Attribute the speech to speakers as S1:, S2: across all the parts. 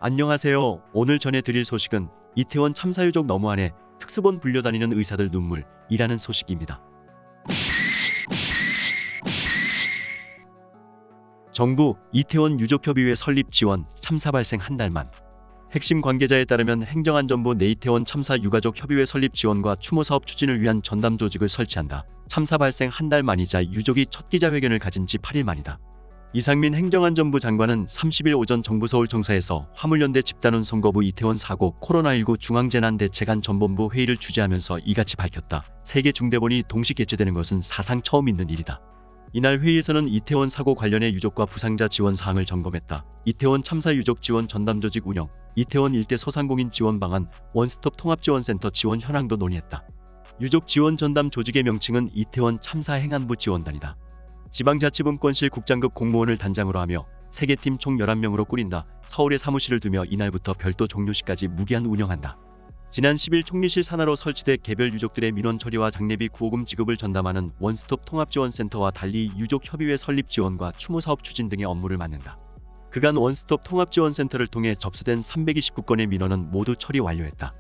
S1: 안녕하세요. 오늘 전해드릴 소식은 이태원 참사 유족 너무하네 특수본 불려다니는 의사들 눈물이라는 소식입니다. 정부 이태원 유족협의회 설립 지원 참사 발생 한 달 만. 핵심 관계자에 따르면 행정안전부 내 이태원 참사 유가족 협의회 설립 지원과 추모 사업 추진을 위한 전담 조직을 설치한다. 참사 발생 한 달 만이자 유족이 첫 기자회견을 가진 지 8일 만이다. 이상민 행정안전부 장관은 30일 오전 정부 서울청사에서 화물연대 집단운송거부 이태원 사고 코로나19 중앙재난대책안 전본부 회의를 주재하면서 이같이 밝혔다. 세계 중대본이 동시 개최되는 것은 사상 처음 있는 일이다. 이날 회의에서는 이태원 사고 관련해 유족과 부상자 지원 사항을 점검했다. 이태원 참사 유족 지원 전담 조직 운영, 이태원 일대 소상공인 지원 방안, 원스톱 통합지원센터 지원 현황도 논의했다. 유족 지원 전담 조직의 명칭은 이태원 참사 행안부 지원단이다. 지방자치분권실 국장급 공무원을 단장으로 하며 3개 팀 총 11명으로 꾸린다. 서울에 사무실을 두며 이날부터 별도 종료시까지 무기한 운영한다. 지난 10일 총리실 산하로 설치돼 개별 유족들의 민원 처리와 장례비 구호금 지급을 전담하는 원스톱 통합지원센터와 달리 유족협의회 설립 지원과 추모 사업 추진 등의 업무를 맡는다. 그간 원스톱 통합지원센터를 통해 접수된 329건의 민원은 모두 처리 완료했다.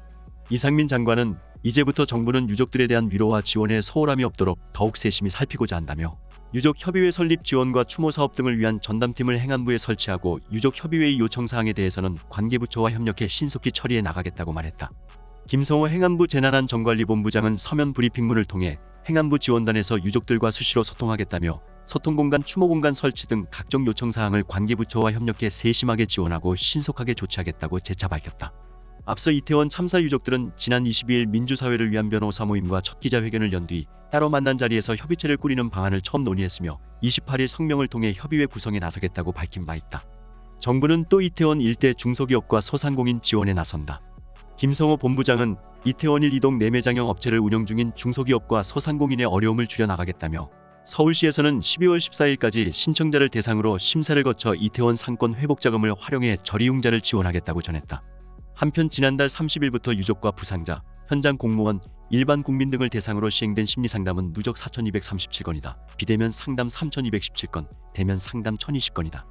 S1: 이상민 장관은 이제부터 정부는 유족들에 대한 위로와 지원에 소홀함이 없도록 더욱 세심히 살피고자 한다며 유족협의회 설립 지원과 추모 사업 등을 위한 전담팀을 행안부에 설치하고 유족협의회의 요청사항에 대해서는 관계부처와 협력해 신속히 처리해 나가겠다고 말했다. 김성호 행안부 재난안전관리본부장은 서면 브리핑문을 통해 행안부 지원단에서 유족들과 수시로 소통하겠다며 소통공간, 추모공간 설치 등 각종 요청사항을 관계부처와 협력해 세심하게 지원하고 신속하게 조치하겠다고 재차 밝혔다. 앞서 이태원 참사 유족들은 지난 22일 민주사회를 위한 변호사 모임과 첫 기자회견을 연 뒤 따로 만난 자리에서 협의체를 꾸리는 방안을 처음 논의했으며 28일 성명을 통해 협의회 구성에 나서겠다고 밝힌 바 있다. 정부는 또 이태원 일대 중소기업과 소상공인 지원에 나선다. 김성호 본부장은 이태원 1, 2동 내매장형 업체를 운영 중인 중소기업과 소상공인의 어려움을 줄여나가겠다며 서울시에서는 12월 14일까지 신청자를 대상으로 심사를 거쳐 이태원 상권 회복 자금을 활용해 저리융자를 지원하겠다고 전했다. 한편 지난달 30일부터 유족과 부상자, 현장 공무원, 일반 국민 등을 대상으로 시행된 심리상담은 누적 4,237건이다. 비대면 상담 3,217건, 대면 상담 1,020건이다.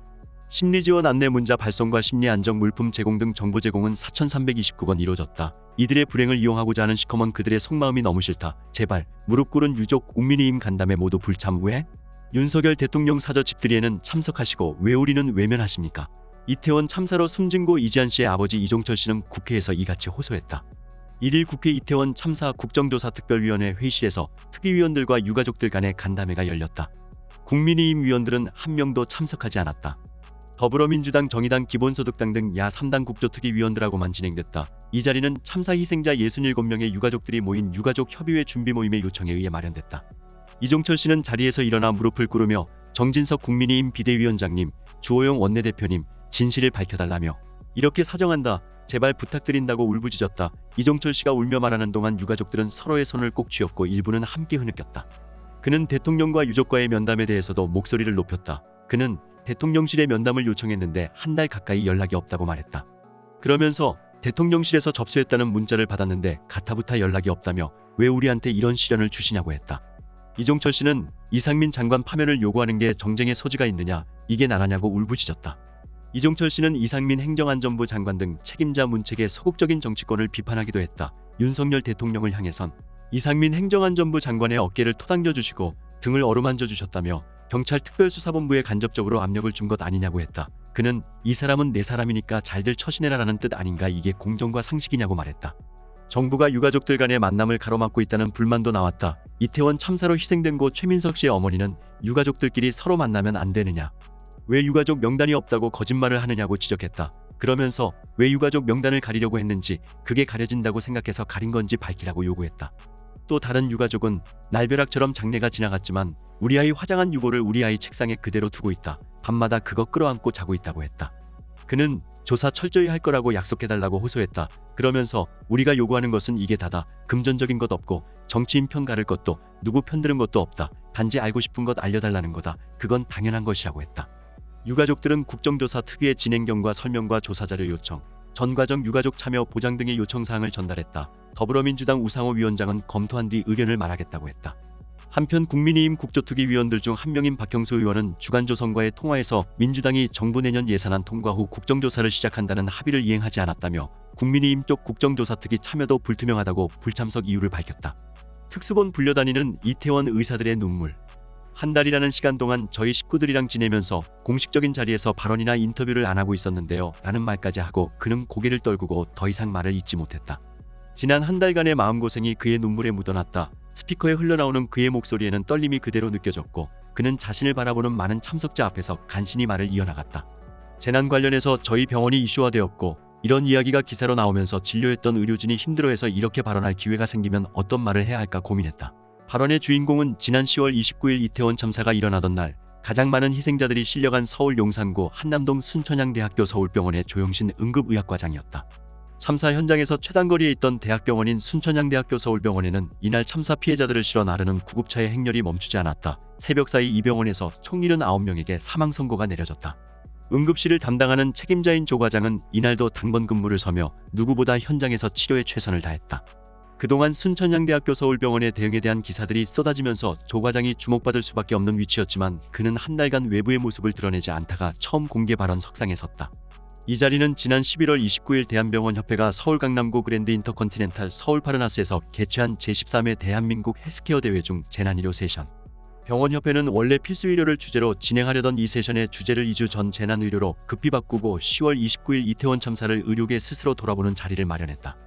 S1: 심리지원 안내 문자 발송과 심리안정 물품 제공 등 정보 제공은 4,329건 이루어졌다. 이들의 불행을 이용하고자 하는 시커먼 그들의 속마음이 너무 싫다. 제발 무릎 꿇은 유족 국민의힘 간담회 모두 불참. 왜? 윤석열 대통령 사저 집들이에는 참석하시고 왜 우리는 외면하십니까? 이태원 참사로 숨진 고 이지한 씨의 아버지 이종철 씨는 국회에서 이같이 호소했다. 1일 국회 이태원 참사 국정조사특별위원회 회의실에서 특위위원들과 유가족들 간의 간담회가 열렸다. 국민의힘 위원들은 한 명도 참석하지 않았다. 더불어민주당, 정의당, 기본소득당 등 야 3당 국조특위위원들하고만 진행됐다. 이 자리는 참사 희생자 67명의 유가족들이 모인 유가족협의회 준비 모임의 요청에 의해 마련됐다. 이종철 씨는 자리에서 일어나 무릎을 꿇으며 정진석 국민의힘 비대위원장님, 주호영 원내대표님, 진실을 밝혀달라며 이렇게 사정한다, 제발 부탁드린다고 울부짖었다. 이종철 씨가 울며 말하는 동안 유가족들은 서로의 손을 꼭 쥐었고 일부는 함께 흐느꼈다. 그는 대통령과 유족과의 면담에 대해서도 목소리를 높였다. 그는 대통령실에 면담을 요청했는데 한 달 가까이 연락이 없다고 말했다. 그러면서 대통령실에서 접수했다는 문자를 받았는데 가타부타 연락이 없다며 왜 우리한테 이런 시련을 주시냐고 했다. 이종철 씨는 이상민 장관 파면을 요구하는 게 정쟁의 소지가 있느냐, 이게 나라냐고 울부짖었다. 이종철 씨는 이상민 행정안전부 장관 등 책임자 문책의 소극적인 정치권을 비판하기도 했다. 윤석열 대통령을 향해선 이상민 행정안전부 장관의 어깨를 토당겨 주시고 등을 어루만져 주셨다며 경찰 특별수사본부에 간접적으로 압력을 준 것 아니냐고 했다. 그는 이 사람은 내 사람이니까 잘들 처신해라라는 뜻 아닌가, 이게 공정과 상식이냐고 말했다. 정부가 유가족들 간의 만남을 가로막고 있다는 불만도 나왔다. 이태원 참사로 희생된 고 최민석 씨의 어머니는 유가족들끼리 서로 만나면 안 되느냐, 왜 유가족 명단이 없다고 거짓말을 하느냐고 지적했다. 그러면서 왜 유가족 명단을 가리려고 했는지, 그게 가려진다고 생각해서 가린 건지 밝히라고 요구했다. 또 다른 유가족은 날벼락처럼 장례가 지나갔지만 우리 아이 화장한 유골을 우리 아이 책상에 그대로 두고 있다. 밤마다 그거 끌어안고 자고 있다고 했다. 그는 조사 철저히 할 거라고 약속해달라고 호소했다. 그러면서 우리가 요구하는 것은 이게 다다. 금전적인 것 없고 정치인 편 가를 것도 누구 편드는 것도 없다. 단지 알고 싶은 것 알려달라는 거다. 그건 당연한 것이라고 했다. 유가족들은 국정조사 특위의 진행경과 설명과 조사자료 요청, 전 과정 유가족 참여 보장 등의 요청사항을 전달했다. 더불어민주당 우상호 위원장은 검토한 뒤 의견을 말하겠다고 했다. 한편 국민의힘 국조특위위원들 중 한 명인 박형수 의원은 주간조선과의 통화에서 민주당이 정부 내년 예산안 통과 후 국정조사를 시작한다는 합의를 이행하지 않았다며 국민의힘 쪽 국정조사특위 참여도 불투명하다고 불참석 이유를 밝혔다. 특수본 불려다니는 이태원 의사들의 눈물. 한 달이라는 시간 동안 저희 식구들이랑 지내면서 공식적인 자리에서 발언이나 인터뷰를 안 하고 있었는데요 라는 말까지 하고 그는 고개를 떨구고 더 이상 말을 잇지 못했다. 지난 한 달간의 마음고생이 그의 눈물에 묻어났다. 스피커에 흘러나오는 그의 목소리에는 떨림이 그대로 느껴졌고 그는 자신을 바라보는 많은 참석자 앞에서 간신히 말을 이어나갔다. 재난 관련해서 저희 병원이 이슈화되었고 이런 이야기가 기사로 나오면서 진료했던 의료진이 힘들어해서 이렇게 발언할 기회가 생기면 어떤 말을 해야 할까 고민했다. 발언의 주인공은 지난 10월 29일 이태원 참사가 일어나던 날 가장 많은 희생자들이 실려간 서울 용산구 한남동 순천향대학교 서울병원의 조영신 응급의학과장이었다. 참사 현장에서 최단거리에 있던 대학병원인 순천향대학교 서울병원에는 이날 참사 피해자들을 실어 나르는 구급차의 행렬이 멈추지 않았다. 새벽 사이 이 병원에서 총 79명에게 사망 선고가 내려졌다. 응급실을 담당하는 책임자인 조 과장은 이날도 당번 근무를 서며 누구보다 현장에서 치료에 최선을 다했다. 그동안 순천향대학교 서울병원의 대응에 대한 기사들이 쏟아지면서 조 과장이 주목받을 수밖에 없는 위치였지만 그는 한 달간 외부의 모습을 드러내지 않다가 처음 공개 발언 석상에 섰다. 이 자리는 지난 11월 29일 대한병원협회가 서울 강남구 그랜드 인터컨티넨탈 서울 파르나스에서 개최한 제13회 대한민국 헬스케어 대회 중 재난의료 세션. 병원협회는 원래 필수의료를 주제로 진행하려던 이 세션의 주제를 2주 전 재난의료로 급히 바꾸고 10월 29일 이태원 참사를 의료계 스스로 돌아보는 자리를 마련했다.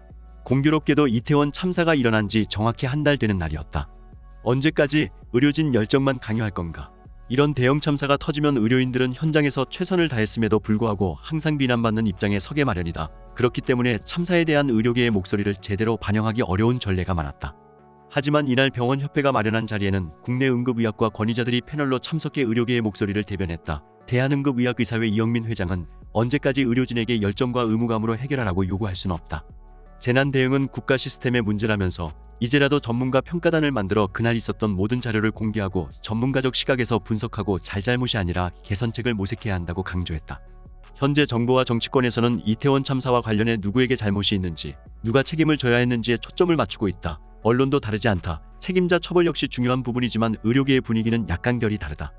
S1: 공교롭게도 이태원 참사가 일어난 지 정확히 한 달 되는 날이었다. 언제까지 의료진 열정만 강요할 건가? 이런 대형 참사가 터지면 의료인들은 현장에서 최선을 다했음에도 불구하고 항상 비난받는 입장에 서게 마련이다. 그렇기 때문에 참사에 대한 의료계의 목소리를 제대로 반영하기 어려운 전례가 많았다. 하지만 이날 병원협회가 마련한 자리에는 국내 응급의학과 권위자들이 패널로 참석해 의료계의 목소리를 대변했다. 대한응급의학의사회 이영민 회장은 언제까지 의료진에게 열정과 의무감으로 해결하라고 요구할 수는 없다. 재난 대응은 국가 시스템의 문제라면서 이제라도 전문가 평가단을 만들어 그날 있었던 모든 자료를 공개하고 전문가적 시각에서 분석하고 잘잘못이 아니라 개선책을 모색해야 한다고 강조했다. 현재 정부와 정치권에서는 이태원 참사와 관련해 누구에게 잘못이 있는지, 누가 책임을 져야 했는지에 초점을 맞추고 있다. 언론도 다르지 않다. 책임자 처벌 역시 중요한 부분이지만 의료계의 분위기는 약간 결이 다르다.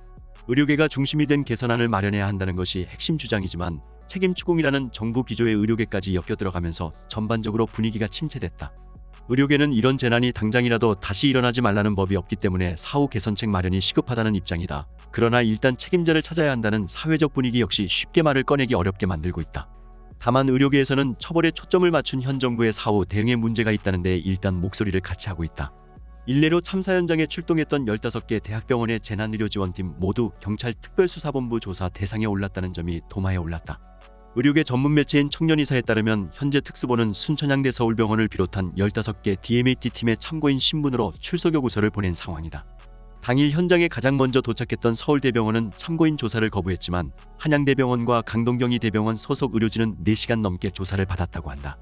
S1: 의료계가 중심이 된 개선안을 마련해야 한다는 것이 핵심 주장이지만 책임 추궁이라는 정부 기조의 의료계까지 엮여들어가면서 전반적으로 분위기가 침체됐다. 의료계는 이런 재난이 당장이라도 다시 일어나지 말라는 법이 없기 때문에 사후 개선책 마련이 시급하다는 입장이다. 그러나 일단 책임자를 찾아야 한다는 사회적 분위기 역시 쉽게 말을 꺼내기 어렵게 만들고 있다. 다만 의료계에서는 처벌에 초점을 맞춘 현 정부의 사후 대응에 문제가 있다는 데 일단 목소리를 같이 하고 있다. 일례로 참사 현장에 출동했던 15개 대학병원의 재난의료지원팀 모두 경찰 특별수사본부 조사 대상에 올랐다는 점이 도마에 올랐다. 의료계 전문 매체인 청년이사에 따르면 현재 특수본은 순천향대 서울병원을 비롯한 15개 DMAT팀의 참고인 신분으로 출석 요구서를 보낸 상황이다. 당일 현장에 가장 먼저 도착했던 서울대병원은 참고인 조사를 거부했지만 한양대병원과 강동경이 대병원 소속 의료진은 4시간 넘게 조사를 받았다고 한다.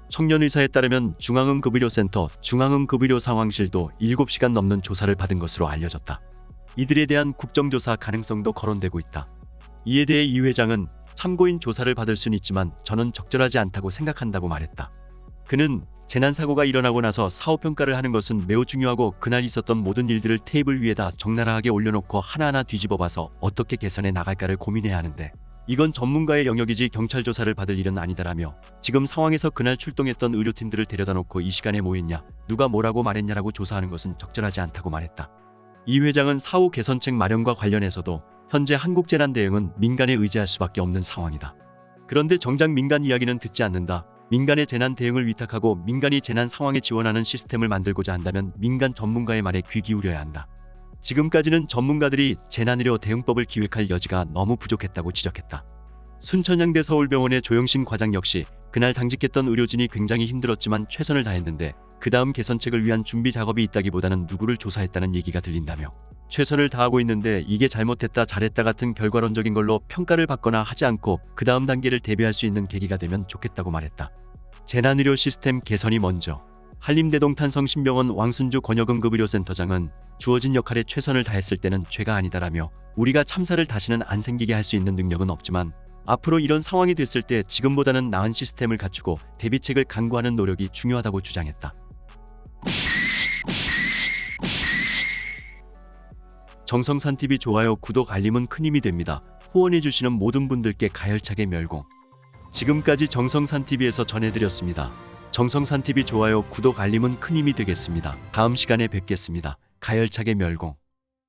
S1: 청년의사에 따르면 중앙응급의료센터, 중앙응급의료상황실도 7시간 넘는 조사를 받은 것으로 알려졌다. 이들에 대한 국정조사 가능성도 거론되고 있다. 이에 대해 이 회장은 참고인 조사를 받을 수는 있지만 저는 적절하지 않다고 생각한다고 말했다. 그는 재난사고가 일어나고 나서 사후평가를 하는 것은 매우 중요하고 그날 있었던 모든 일들을 테이블 위에다 적나라하게 올려놓고 하나하나 뒤집어봐서 어떻게 개선해 나갈까를 고민해야 하는데 이건 전문가의 영역이지 경찰 조사를 받을 일은 아니다라며 지금 상황에서 그날 출동했던 의료팀들을 데려다 놓고 이 시간에 뭐 했냐, 누가 뭐라고 말했냐라고 조사하는 것은 적절하지 않다고 말했다. 이 회장은 사후 개선책 마련과 관련해서도 현재 한국 재난 대응은 민간에 의지할 수밖에 없는 상황이다. 그런데 정작 민간 이야기는 듣지 않는다. 민간의 재난 대응을 위탁하고 민간이 재난 상황에 지원하는 시스템을 만들고자 한다면 민간 전문가의 말에 귀 기울여야 한다. 지금까지는 전문가들이 재난의료 대응법을 기획할 여지가 너무 부족했다고 지적했다. 순천향대 서울병원의 조영신 과장 역시 그날 당직했던 의료진이 굉장히 힘들었지만 최선을 다했는데 그 다음 개선책을 위한 준비 작업이 있다기보다는 누구를 조사했다는 얘기가 들린다며 최선을 다하고 있는데 이게 잘못했다 잘했다 같은 결과론적인 걸로 평가를 받거나 하지 않고 그 다음 단계를 대비할 수 있는 계기가 되면 좋겠다고 말했다. 재난의료 시스템 개선이 먼저. 한림대동탄성심병원 왕순주 권역응급의료센터장은 주어진 역할에 최선을 다했을 때는 죄가 아니다라며 우리가 참사를 다시는 안 생기게 할 수 있는 능력은 없지만 앞으로 이런 상황이 됐을 때 지금보다는 나은 시스템을 갖추고 대비책을 강구하는 노력이 중요하다고 주장했다. 정성산TV 좋아요, 구독, 알림은 큰 힘이 됩니다. 후원해주시는 모든 분들께 가열차게 멸공. 지금까지 정성산TV에서 전해드렸습니다. 정성산TV 좋아요, 구독, 알림은 큰 힘이 되겠습니다. 다음 시간에 뵙겠습니다. 가열차게 멸공.